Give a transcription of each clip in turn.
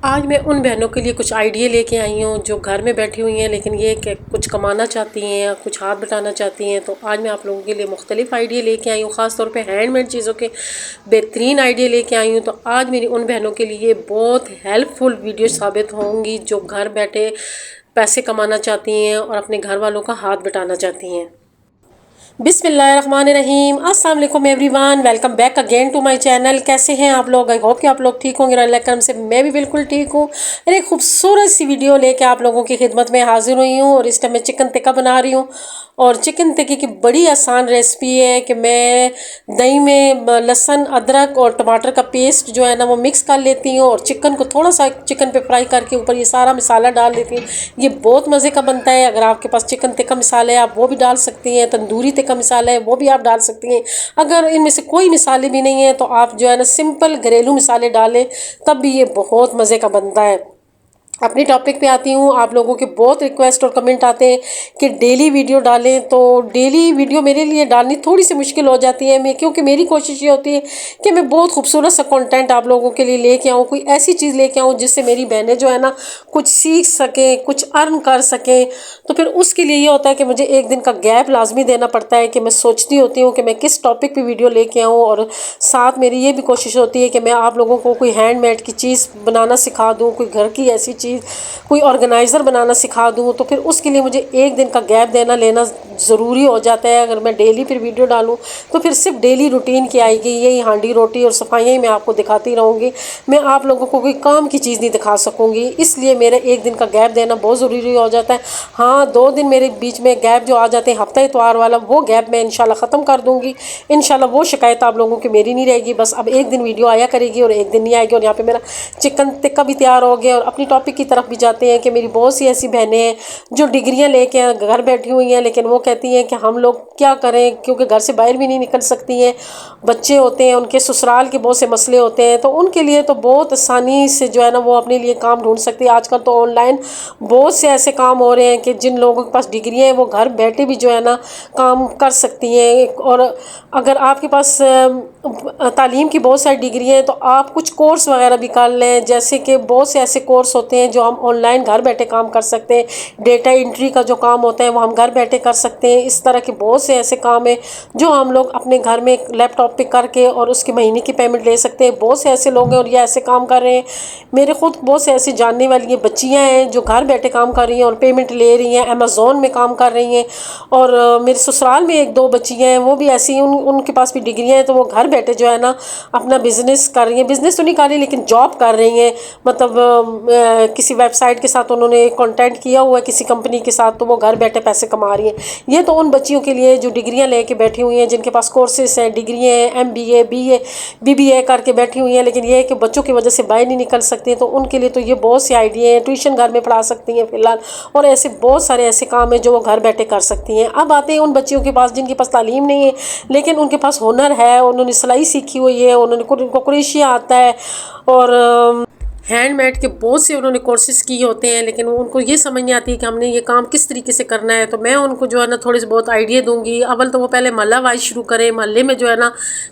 آج میں ان بہنوں کے لیے کچھ آئیڈیا لے کے آئی ہوں جو گھر میں بیٹھی ہوئی ہیں لیکن یہ کہ کچھ کمانا چاہتی ہیں یا کچھ ہاتھ بٹانا چاہتی ہیں. تو آج میں آپ لوگوں کے لیے مختلف آئیڈیا لے کے آئی ہوں، خاص طور پہ ہینڈ میڈ چیزوں کے بہترین آئیڈیا لے کے آئی ہوں. تو آج میری ان بہنوں کے لیے بہت ہیلپ فل ویڈیو ثابت ہوں گی جو گھر بیٹھے پیسے کمانا چاہتی ہیں اور اپنے گھر والوں کا ہاتھ بٹانا چاہتی ہیں. بسم اللہ الرحمن الرحیم. السلام علیکم everyone, welcome back again to my channel. کیسے ہیں آپ لوگ؟ آئی ہوپ کہ آپ لوگ ٹھیک ہوں گے. اللہ کرم سے میں بھی بالکل ٹھیک ہوں. ایک خوبصورت سی ویڈیو لے کے آپ لوگوں کی خدمت میں حاضر ہوئی ہوں اور اس ٹائم میں چکن ٹکا بنا رہی ہوں. اور چکن ٹکے کی بڑی آسان ریسپی ہے کہ میں دہی میں لہسن ادرک اور ٹماٹر کا پیسٹ جو ہے نا وہ مکس کر لیتی ہوں اور چکن کو تھوڑا سا چکن پہ فرائی کر کے اوپر یہ سارا مسالہ ڈال دیتی ہوں. یہ بہت مزے کا بنتا ہے. اگر آپ کے پاس چکن ٹکا مسالہ ہے آپ وہ بھی ڈال سکتی ہیں، تندوری ٹکا مسالہ ہے وہ بھی آپ ڈال سکتی ہیں. اگر ان میں سے کوئی مسالے بھی نہیں ہیں تو آپ جو ہے نا سمپل گھریلو مسالے ڈالیں، تب بھی یہ بہت مزے کا بنتا ہے. اپنی ٹاپک پہ آتی ہوں. آپ لوگوں کے بہت ریکویسٹ اور کمنٹ آتے ہیں کہ ڈیلی ویڈیو ڈالیں، تو ڈیلی ویڈیو میرے لیے ڈالنی تھوڑی سی مشکل ہو جاتی ہے کیونکہ میری کوشش یہ ہوتی ہے کہ میں بہت خوبصورت سا کنٹینٹ آپ لوگوں کے لیے لے کے آؤں، کوئی ایسی چیز لے کے آؤں جس سے میری بہنیں جو ہے نا کچھ سیکھ سکیں، کچھ ارن کر سکیں. تو پھر اس کے لیے یہ ہوتا ہے کہ مجھے ایک دن کا گیپ لازمی دینا پڑتا ہے کہ میں سوچتی ہوتی ہوں کہ میں کس ٹاپک پہ ویڈیو لے کے آؤں. اور ساتھ میری یہ بھی کوشش ہوتی ہے کہ میں آپ لوگوں کو کوئی ہینڈ میڈ کی چیز بنانا سکھا دوں، کوئی گھر کی ایسی چیز، کوئی آرگنائزر بنانا سکھا دوں. تو پھر اس کے لیے مجھے ایک دن کا گیپ لینا ضروری ہو جاتا ہے. اگر میں ڈیلی پھر ویڈیو ڈالوں تو پھر صرف ڈیلی روٹین کی آئے گی، یہی ہانڈی روٹی اور صفائیاں ہی میں آپ کو دکھاتی رہوں گی. میں آپ لوگوں کو کوئی کام کی چیز نہیں دکھا سکوں گی، اس لیے میرا ایک دن کا گیپ دینا بہت ضروری ہو جاتا ہے. ہاں 2 دن میرے بیچ میں گیپ جو آ جاتے ہیں ہفتہ اتوار والا، وہ گیپ میں انشاءاللہ ختم کر دوں گی. انشاءاللہ وہ شکایت آپ لوگوں کی میری نہیں رہے گی. بس اب ایک دن ویڈیو آیا کرے گی اور ایک دن نہیں آئے گی. اور یہاں پہ میرا چکن ٹکا بھی تیار ہو گیا. اور اپنی ٹاپک کی طرف بھی جاتے ہیں کہ میری بہت سی ایسی بہنیں ہیں جو ڈگریاں لے کے گھر بیٹھی ہوئی ہیں لیکن وہ کہتی ہیں کہ ہم لوگ کیا کریں کیونکہ گھر سے باہر بھی نہیں نکل سکتی ہیں، بچے ہوتے ہیں، ان کے سسرال کے بہت سے مسئلے ہوتے ہیں. تو ان کے لیے تو بہت آسانی سے جو ہے نا وہ اپنے لیے کام ڈھونڈ سکتی ہے. آج کل تو آن لائن بہت سے ایسے کام ہو رہے ہیں کہ جن لوگوں کے پاس ڈگریاں ہیں وہ گھر بیٹھے بھی جو ہے نا کام کر سکتی ہیں. اور اگر آپ کے پاس تعلیم کی بہت ساری ڈگری ہیں تو آپ کچھ کورس وغیرہ بھی کر لیں، جیسے کہ بہت سے ایسے کورس ہوتے ہیں جو ہم آن لائن گھر بیٹھے کام کر سکتے ہیں. ڈیٹا انٹری کا جو کام ہوتا ہے وہ ہم گھر بیٹھے کر سکتے ہیں. اس طرح کے بہت سے ایسے کام ہیں جو ہم لوگ اپنے گھر میں لیپ ٹاپ پہ کر کے اور اس کی مہینے کی پیمنٹ لے سکتے ہیں. بہت سے ایسے لوگ ہیں اور یہ ایسے کام کر رہے ہیں. میرے خود بہت سے ایسی جاننے والی بچیاں ہیں جو گھر بیٹھے کام کر رہی ہیں اور پیمنٹ لے رہی ہیں، امیزون میں کام کر رہی ہیں. اور میرے سسرال میں 1-2 بچیاں ہیں وہ بھی ایسی ہیں، ان کے پاس بھی ڈگریاں ہیں تو وہ گھر بیٹھے جو ہے نا اپنا بزنس کر رہی ہیں. بزنس تو نہیں کر رہی لیکن جاب کر رہی ہیں. مطلب کسی ویب سائٹ کے ساتھ انہوں نے کانٹیکٹ کیا ہوا ہے کسی کمپنی کے ساتھ، تو وہ گھر بیٹھے پیسے کما رہی ہیں. یہ تو ان بچیوں کے لیے جو ڈگریاں لے کے بیٹھی ہوئی ہیں، جن کے پاس کورسز ہیں، ڈگریاں ہیں، MBA BBA کر کے بیٹھی ہوئی ہیں لیکن یہ ہے کہ بچوں کی وجہ سے باہر نہیں نکل سکتی. تو ان کے لیے تو یہ بہت سے آئیڈیا ہیں. ٹیوشن گھر میں پڑھا سکتی ہیں فی الحال، اور ایسے بہت سارے ایسے کام ہیں جو وہ گھر بیٹھے کر سکتی ہیں. اب آتے ہیں ان بچیوں کے پاس جن کے پاس تعلیم نہیں ہے لیکن ان کے پاس ہنر ہے، انہوں نے سلائی سیکھی ہوئی ہے، ان کو کروشیا آتا ہے اور ہینڈ میڈ کے بہت سے انہوں نے کورسز کیے ہوتے ہیں لیکن ان کو یہ سمجھ نہیں آتی کہ ہم نے یہ کام کس طریقے سے کرنا ہے. تو میں ان کو جو ہے نا تھوڑے سے بہت آئیڈیا دوں گی. اول تو وہ پہلے محلہ وائز شروع کریں، محلے میں جو ہے نا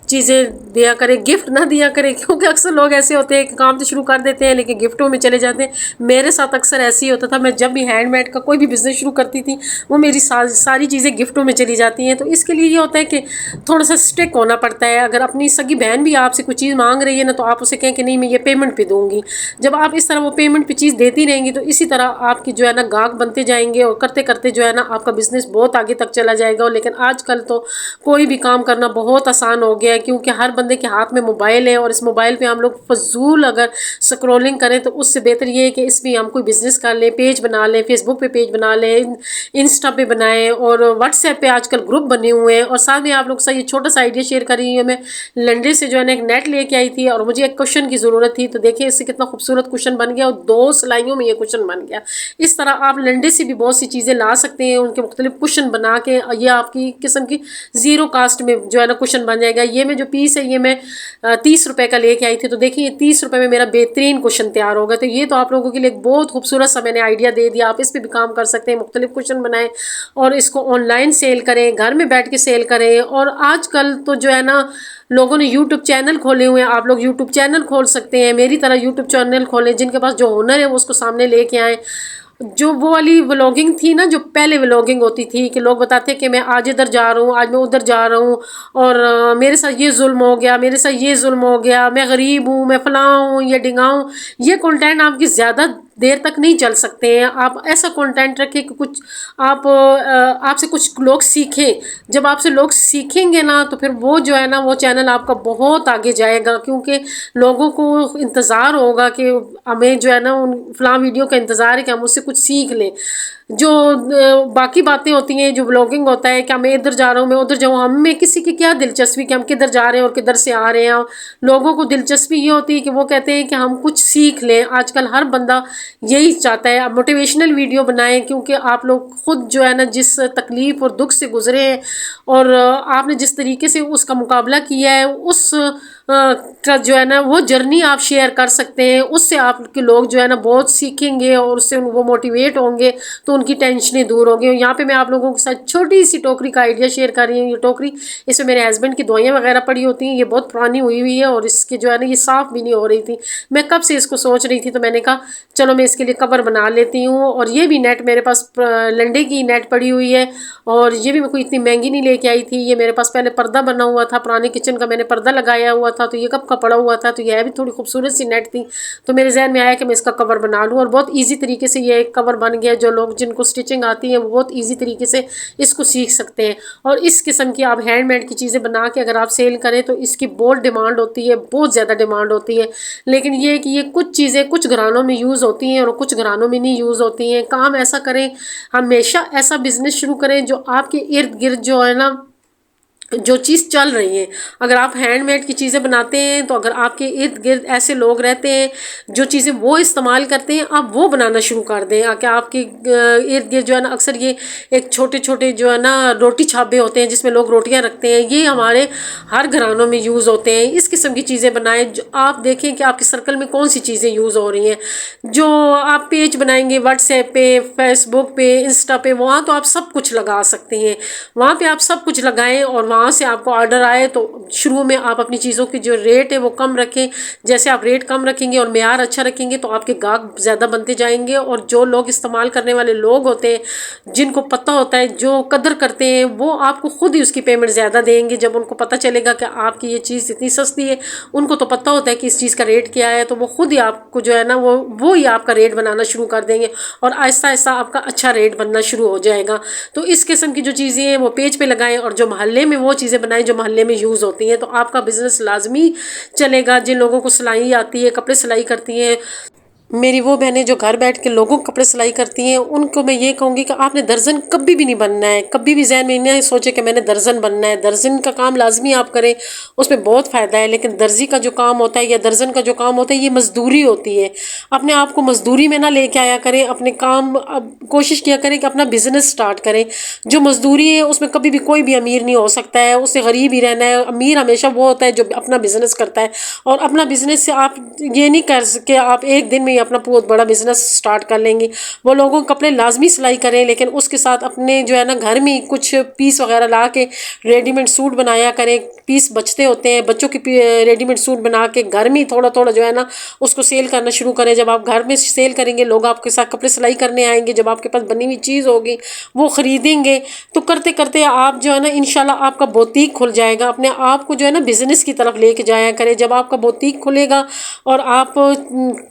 چیزیں دیا کریں، گفٹ نہ دیا کریں کیونکہ اکثر لوگ ایسے ہوتے ہیں کہ کام تو شروع کر دیتے ہیں لیکن گفٹوں میں چلے جاتے ہیں. میرے ساتھ اکثر ایسے ہی ہوتا تھا. میں جب بھی ہینڈ میڈ کا کوئی بھی بزنس شروع کرتی تھی وہ میری ساری چیزیں گفٹوں میں چلی جاتی ہیں. تو اس کے لیے یہ ہوتا ہے کہ تھوڑا سا اسٹیک ہونا پڑتا ہے. اگر اپنی سگی بہن بھی آپ سے کوئی چیز مانگ رہی ہے نا تو آپ اسے کہیں کہ نہیں میں یہ پیمنٹ پہ دوں گی. جب آپ اس طرح وہ پیمنٹ پہ چیز دیتی رہیں گی تو اسی طرح آپ کی جو ہے نا گاہک بنتے جائیں گے اور کرتے کرتے جو ہے نا آپ کا بزنس بہت آگے تک چلا جائے گا. لیکن آج کل تو کوئی بھی کام کرنا بہت آسان ہو گیا ہے کیونکہ ہر بندے کے ہاتھ میں موبائل ہے اور اس موبائل پہ ہم لوگ فضول اگر سکرولنگ کریں تو اس سے بہتر یہ ہے کہ اس پہ ہم کوئی بزنس کر لیں، پیج بنا لیں، فیس بک پہ پیج بنا لیں، انسٹا پہ بنائیں اور واٹس ایپ پہ آج کل گروپ بنے ہوئے ہیں. اور ساتھ میں آپ لوگ سے یہ چھوٹا سا آئیڈیا شیئر کر رہی ہوں. میں لنڈے سے جو ہے نا ایک نیٹ لے کے آئی تھی اور مجھے ایک کوشن کی ضرورت تھی. تو دیکھیں اس سے کتنا خوبصورت کوشن بن گیا اور 2 سلائیوں میں یہ کوشن بن گیا. اس طرح آپ لنڈے سے بھی بہت سی چیزیں لا سکتے ہیں، ان کے مختلف کوشن بنا کے یہ آپ کی قسم کی 0 کاسٹ میں جو ہے نا کوشن بن جائے گا. یہ میں جو پیس ہے یہ میں 30 روپے کا لے کے آئی تھی. تو دیکھیں یہ 30 روپے میں میرا بہترین کوشن تیار ہوگا. تو یہ تو آپ لوگوں کے لیے ایک بہت خوبصورت سا میں نے آئیڈیا دے دیا. آپ اس پہ بھی کام کر سکتے ہیں، مختلف کوشن بنائیں اور اس کو آن لائن سیل کریں، گھر میں بیٹھ کے سیل کریں. اور آج کل تو جو ہے نا لوگوں نے یوٹیوب چینل کھولے ہوئے ہیں، آپ لوگ یوٹیوب چینل کھول سکتے ہیں، میری طرح یوٹیوب چینل کھولیں، جن کے پاس جو ہنر ہے وہ اس کو سامنے لے کے آئیں۔ جو وہ والی ولاگنگ تھی نا، جو پہلے ولاگنگ ہوتی تھی کہ لوگ بتاتے کہ میں آج ادھر جا رہا ہوں، آج میں ادھر جا رہا ہوں، اور میرے ساتھ یہ ظلم ہو گیا، میرے ساتھ یہ ظلم ہو گیا، میں غریب ہوں، میں فلاں ہوں، یہ ڈھنگا ہوں، یہ کنٹینٹ آپ کی زیادہ دیر تک نہیں چل سکتے ہیں۔ آپ ایسا کنٹینٹ رکھیں کہ کچھ آپ سے کچھ لوگ سیکھیں۔ جب آپ سے لوگ سیکھیں گے نا تو پھر وہ جو ہے نا وہ چینل آپ کا بہت آگے جائے گا، کیونکہ لوگوں کو انتظار ہوگا کہ ہمیں جو ہے نا فلاں ویڈیو کا انتظار ہے کہ ہم اس سے کچھ سیکھ لیں۔ جو باقی باتیں ہوتی ہیں، جو بلاگنگ ہوتا ہے کہ میں ادھر جا رہا ہوں، میں ادھر جاؤں، ہمیں کسی کی کیا دلچسپی کہ ہم کدھر جا رہے ہیں اور کدھر سے آ رہے ہیں۔ لوگوں کو دلچسپی یہ ہوتی ہے کہ وہ کہتے ہیں کہ ہم کچھ سیکھ لیں۔ آج کل ہر بندہ یہی چاہتا ہے، موٹیویشنل ویڈیو بنائیں، کیونکہ آپ لوگ خود جو ہے نا جس تکلیف اور دکھ سے گزرے ہیں اور آپ نے جس طریقے سے اس کا مقابلہ کیا ہے، اس کا جو ہے نا وہ جرنی آپ شیئر کر سکتے ہیں۔ اس سے آپ کے لوگ جو ہے نا بہت سیکھیں گے اور اس سے وہ موٹیویٹ ہوں گے، تو ان کی ٹینشنیں دور ہوں گی۔ یہاں پہ میں آپ لوگوں کے ساتھ چھوٹی سی ٹوکری کا آئیڈیا شیئر کر رہی ہوں۔ یہ ٹوکری، اس میں میرے ہسبینڈ کی دوائیاں وغیرہ پڑی ہوتی ہیں، یہ بہت پرانی ہوئی ہوئی ہے اور اس کے جو ہے نا یہ صاف بھی نہیں ہو رہی تھی۔ میں کب سے اس کو سوچ رہی تھی، تو میں نے کہا چلو میں اس کے لیے کور بنا لیتی ہوں۔ اور یہ بھی نیٹ میرے پاس لنڈے کی نیٹ پڑی ہوئی ہے، اور یہ بھی میں کوئی اتنی مہنگی نہیں لے کے آئی تھی۔ یہ میرے پاس پہلے پردہ بنا ہوا تھا، پرانے کچن کا میں نے پردہ لگایا ہوا تھا، تو یہ کب کا پڑا ہوا تھا، تو یہ بھی تھوڑی خوبصورت سی نیٹ تھی، تو میرے ذہن میں آیا کہ میں اس کا کور بنا لوں، اور بہت ایزی طریقے سے یہ ایک کور بن گیا۔ جو لوگ جن کو سٹچنگ آتی ہے وہ بہت ایزی طریقے سے اس کو سیکھ سکتے ہیں۔ اور اس قسم کی آپ ہینڈ میڈ کی چیزیں بنا کے اگر آپ سیل کریں تو اس کی بہت ڈیمانڈ ہوتی ہے، بہت زیادہ ڈیمانڈ ہوتی ہے۔ لیکن یہ کہ یہ کچھ چیزیں کچھ گھرانوں میں یوز ہوتی ہیں اور کچھ گھرانوں میں نہیں یوز ہوتی ہیں۔ کام ایسا کریں، ہمیشہ ایسا بزنس شروع کریں جو آپ کے ارد گرد جو ہے نا جو چیز چل رہی ہے۔ اگر آپ ہینڈ میڈ کی چیزیں بناتے ہیں تو اگر آپ کے ارد گرد ایسے لوگ رہتے ہیں جو چیزیں وہ استعمال کرتے ہیں، آپ وہ بنانا شروع کر دیں۔ کہ آپ کے ارد گرد جو ہے نا اکثر یہ ایک چھوٹے چھوٹے جو ہے نا روٹی چھاپے ہوتے ہیں جس میں لوگ روٹیاں رکھتے ہیں، یہ ہمارے ہر گھرانوں میں یوز ہوتے ہیں۔ اس قسم کی چیزیں بنائیں۔ جو آپ دیکھیں کہ آپ کے سرکل میں کون سی چیزیں یوز ہو رہی ہیں، جو آپ پیج بنائیں گے واٹس ایپ پہ، فیس بک پہ، انسٹا پہ، وہاں تو آپ سب کچھ لگا سکتے ہیں۔ وہاں پہ آپ سب کچھ لگائیں اور وہاں سے آپ کو آرڈر آئے تو شروع میں آپ اپنی چیزوں کی جو ریٹ ہے وہ کم رکھیں۔ جیسے آپ ریٹ کم رکھیں گے اور معیار اچھا رکھیں گے تو آپ کے گاہک زیادہ بنتے جائیں گے، اور جو لوگ استعمال کرنے والے لوگ ہوتے ہیں، جن کو پتہ ہوتا ہے، جو قدر کرتے ہیں، وہ آپ کو خود ہی اس کی پیمنٹ زیادہ دیں گے۔ جب ان کو پتہ چلے گا کہ آپ کی یہ چیز اتنی سستی ہے، ان کو تو پتہ ہوتا ہے کہ اس چیز کا ریٹ کیا ہے، تو وہ خود ہی آپ کو جو ہے نا وہ ہی آپ کا ریٹ بنانا شروع کر دیں گے، اور آہستہ آہستہ آپ کا اچھا ریٹ بننا شروع ہو جائے گا۔ تو اس قسم کی جو چیزیں ہیں وہ پیج پہ لگائیں، اور جو محلے میں وہ چیزیں بنائیں جو محلے میں یوز ہوتی ہیں، تو آپ کا بزنس لازمی چلے گا۔ جن لوگوں کو سلائی آتی ہے، کپڑے سلائی کرتی ہیں، میری وہ بہنیں جو گھر بیٹھ کے لوگوں کو کپڑے سلائی کرتی ہیں، ان کو میں یہ کہوں گی کہ آپ نے درزن کبھی بھی نہیں بننا ہے، کبھی بھی ذہن میں نہیں سوچے کہ میں نے درزن بننا ہے۔ درزن کا کام لازمی آپ کریں، اس میں بہت فائدہ ہے، لیکن درزی کا جو کام ہوتا ہے یا درزن کا جو کام ہوتا ہے یہ مزدوری ہوتی ہے۔ اپنے آپ کو مزدوری میں نہ لے کے آیا کریں، اپنے کام کوشش کیا کریں کہ اپنا بزنس سٹارٹ کریں۔ جو مزدوری ہے اس میں کبھی بھی کوئی بھی امیر نہیں ہو سکتا ہے، اس سے غریب ہی رہنا ہے۔ امیر ہمیشہ وہ ہوتا ہے جو اپنا بزنس کرتا ہے، اور اپنا بزنس سے آپ یہ نہیں کر کہ آپ ایک دن میں اپنا بہت بڑا بزنس سٹارٹ کر لیں گے۔ وہ لوگوں کے کپڑے لازمی سلائی کریں، لیکن اس کے ساتھ اپنے جو ہے نا گھر میں کچھ پیس وغیرہ لا کے ریڈی میڈ سوٹ بنایا کریں۔ پیس بچتے ہوتے ہیں، بچوں کی ریڈی میڈ سوٹ بنا کے گھر میں تھوڑا تھوڑا جو ہے نا اس کو سیل کرنا شروع کریں۔ جب آپ گھر میں سیل کریں گے، لوگ آپ کے ساتھ کپڑے سلائی کرنے آئیں گے، جب آپ کے پاس بنی ہوئی چیز ہوگی وہ خریدیں گے، تو کرتے کرتے آپ جو ہے نا انشاءاللہ آپ کا بوتیک کھل جائے گا۔ اپنے آپ کو جو ہے نا بزنس کی طرف لے کے جایا کریں۔ جب آپ کا بوتیک کھلے گا اور آپ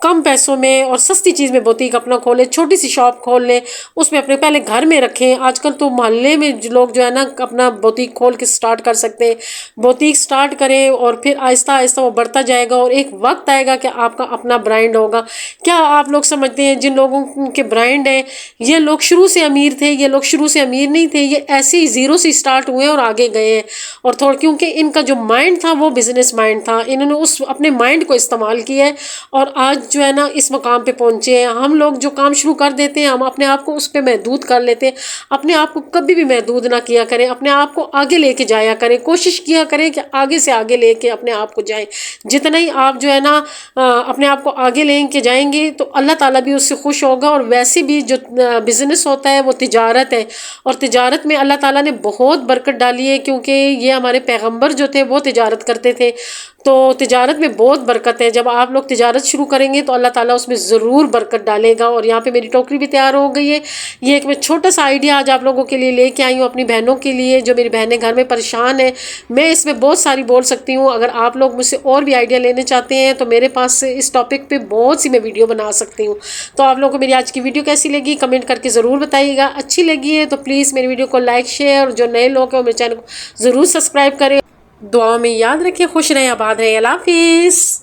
کم پیسوں میں اور سستی چیز میں بوتیک اپنا کھولیں، چھوٹی سی شاپ کھول لیں، اس میں اپنے پہلے گھر میں رکھیں۔ آج کل تو محلے میں لوگ جو ہے نا اپنا بوتیک کھول کے سٹارٹ کر سکتے ہیں۔ بوتیک سٹارٹ کریں اور پھر آہستہ آہستہ وہ بڑھتا جائے گا، اور ایک وقت آئے گا کہ آپ کا اپنا برانڈ ہوگا۔ کیا آپ لوگ سمجھتے ہیں جن لوگوں کے برانڈ ہیں یہ لوگ شروع سے امیر تھے؟ یہ لوگ شروع سے امیر نہیں تھے، یہ ایسے ہی زیرو سے سٹارٹ ہوئے اور آگے گئے ہیں، اور تھوڑا کیونکہ ان کا جو مائنڈ تھا وہ بزنس مائنڈ تھا، انہوں نے اس اپنے مائنڈ کو استعمال کیا ہے، اور آج جو ہے نا اس اس مقام پہ پہنچے ہیں۔ ہم لوگ جو کام شروع کر دیتے ہیں ہم اپنے آپ کو اس پہ محدود کر لیتے ہیں۔ اپنے آپ کو کبھی بھی محدود نہ کیا کریں، اپنے آپ کو آگے لے کے جایا کریں، کوشش کیا کریں کہ آگے سے آگے لے کے اپنے آپ کو جائیں۔ جتنا ہی آپ جو ہے نا اپنے آپ کو آگے لے کے جائیں گے تو اللہ تعالیٰ بھی اس سے خوش ہوگا۔ اور ویسے بھی جو بزنس ہوتا ہے وہ تجارت ہے، اور تجارت میں اللہ تعالیٰ نے بہت برکت ڈالی ہے، کیونکہ یہ ہمارے پیغمبر جو تھے وہ تجارت کرتے تھے، تو تجارت میں بہت برکت ہے۔ جب آپ لوگ تجارت شروع کریں گے تو اللہ تعالیٰ اس میں ضرور برکت ڈالے گا۔ اور یہاں پہ میری ٹوکری بھی تیار ہو گئی ہے۔ یہ ایک میں چھوٹا سا آئیڈیا آج آپ لوگوں کے لیے لے کے آئی ہوں، اپنی بہنوں کے لیے جو میری بہنیں گھر میں پریشان ہیں۔ میں اس میں بہت ساری بول سکتی ہوں، اگر آپ لوگ مجھ سے اور بھی آئیڈیا لینے چاہتے ہیں تو میرے پاس اس ٹاپک پہ بہت سی میں ویڈیو بنا سکتی ہوں۔ تو آپ لوگوں کو میری آج کی ویڈیو کیسی لگی کمنٹ کر کے ضرور بتائیے گا۔ اچھی لگی ہے تو پلیز میری ویڈیو کو لائک شیئر، اور جو نئے لوگ ہیں وہ میرے چینل کو ضرور سبسکرائب کریں۔ دعاؤں میں یاد رکھیں، خوش رہیں، آباد رہیں، اللہ حافظ۔